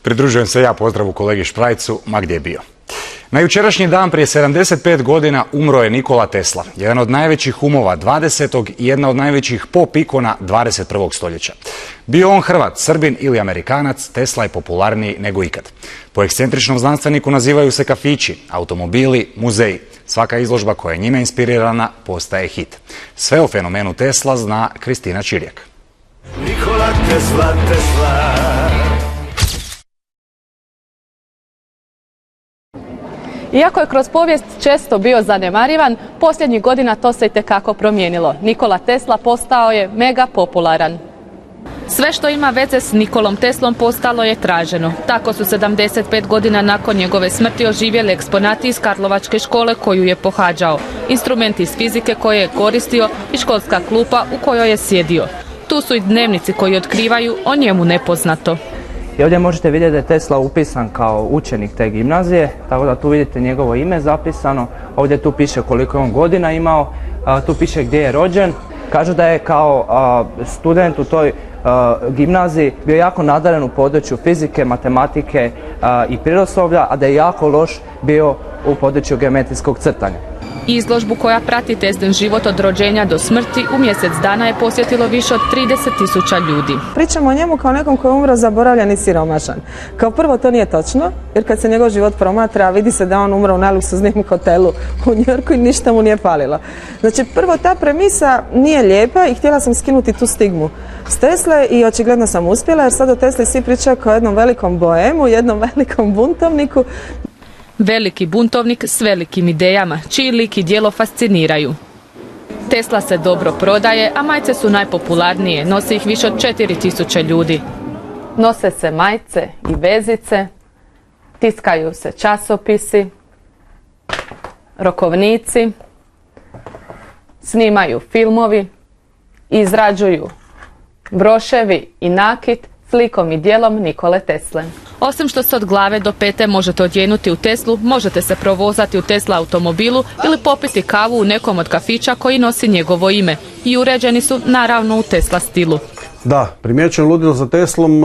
Pridružujem se ja pozdravu kolegi Šprajcu, ma gdje je bio. Na jučerašnji dan prije 75 godina umro je Nikola Tesla, jedan od najvećih umova 20. i jedna od najvećih pop ikona 21. stoljeća. Bio on Hrvat, Srbin ili Amerikanac, Tesla je popularniji nego ikad. Po ekscentričnom znanstveniku nazivaju se kafići, automobili, muzeji. Svaka izložba koja je njime inspirirana postaje hit. Sve o fenomenu Tesla zna Kristina Čirjak. Nikola Tesla, Tesla. Iako je kroz povijest često bio zanemarivan, posljednjih godina to se itekako promijenilo. Nikola Tesla postao je mega popularan. Sve što ima veze s Nikolom Teslom postalo je traženo. Tako su 75 godina nakon njegove smrti oživjeli eksponati iz Karlovačke škole koju je pohađao, instrumenti iz fizike koje je koristio i školska klupa u kojoj je sjedio. Tu su i dnevnici koji otkrivaju o njemu nepoznato. I ovdje možete vidjeti da je Tesla upisan kao učenik te gimnazije, tako da tu vidite njegovo ime zapisano. Ovdje tu piše koliko je on godina imao, tu piše gdje je rođen. Kažu da je kao student u toj gimnaziji bio jako nadaren u području fizike, matematike i prirodoslovlja, a da je jako loš bio u području geometrijskog crtanja. Izložbu koja prati Teslin život od rođenja do smrti u mjesec dana je posjetilo više od 30.000 ljudi. Pričamo o njemu kao nekom koji je umro zaboravljen i siromašan. Kao prvo to nije točno, jer kad se njegov život promatra vidi se da on umro u najluksuznijem hotelu u Njujorku i ništa mu nije falilo. Znači prvo ta premisa nije lijepa i htjela sam skinuti tu stigmu s Tesle i očigledno sam uspjela jer sad o Tesli svi pričaju kao jednom velikom boemu, jednom velikom buntovniku. Veliki buntovnik s velikim idejama, čiji lik i djelo fasciniraju. Tesla se dobro prodaje, a majice su najpopularnije, nosi ih više od 4.000 ljudi. Nose se majice i vezice, tiskaju se časopisi, rokovnici, snimaju filmovi, izrađuju broševi i nakit s likom i djelom Nikole Tesle. Osim što se od glave do pete možete odjenuti u Teslu, možete se provozati u Tesla automobilu ili popiti kavu u nekom od kafića koji nosi njegovo ime i uređeni su naravno u Tesla stilu. Da, primjećujem ludilo za Teslom,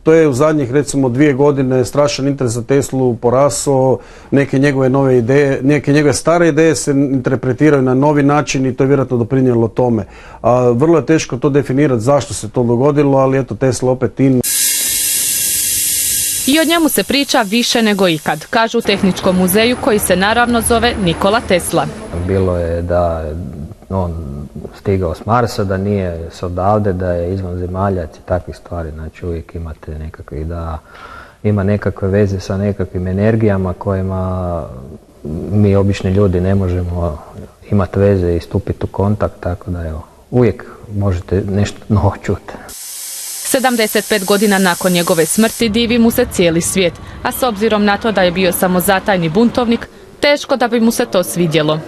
to je u zadnjih recimo 2 godine strašan interes za Teslu porasao, neke njegove nove ideje, neke njegove stare ideje se interpretiraju na novi način i to je vjerojatno doprinijelo tome. Vrlo je teško to definirati zašto se to dogodilo, ali eto Tesla opet in. I o njemu se priča više nego ikad, kažu u Tehničkom muzeju koji se naravno zove Nikola Tesla. Bilo je da on stigao s Marsa, da nije s odavde, da je izvanzemaljac i takvih stvari. Znači uvijek imate nekakvih, da ima nekakve veze sa nekakvim energijama kojima mi obični ljudi ne možemo imati veze i stupiti u kontakt, tako da evo, uvijek možete nešto novo čuti. 75 godina nakon njegove smrti divi mu se cijeli svijet, a s obzirom na to da je bio samozatajni buntovnik, teško da bi mu se to svidjelo.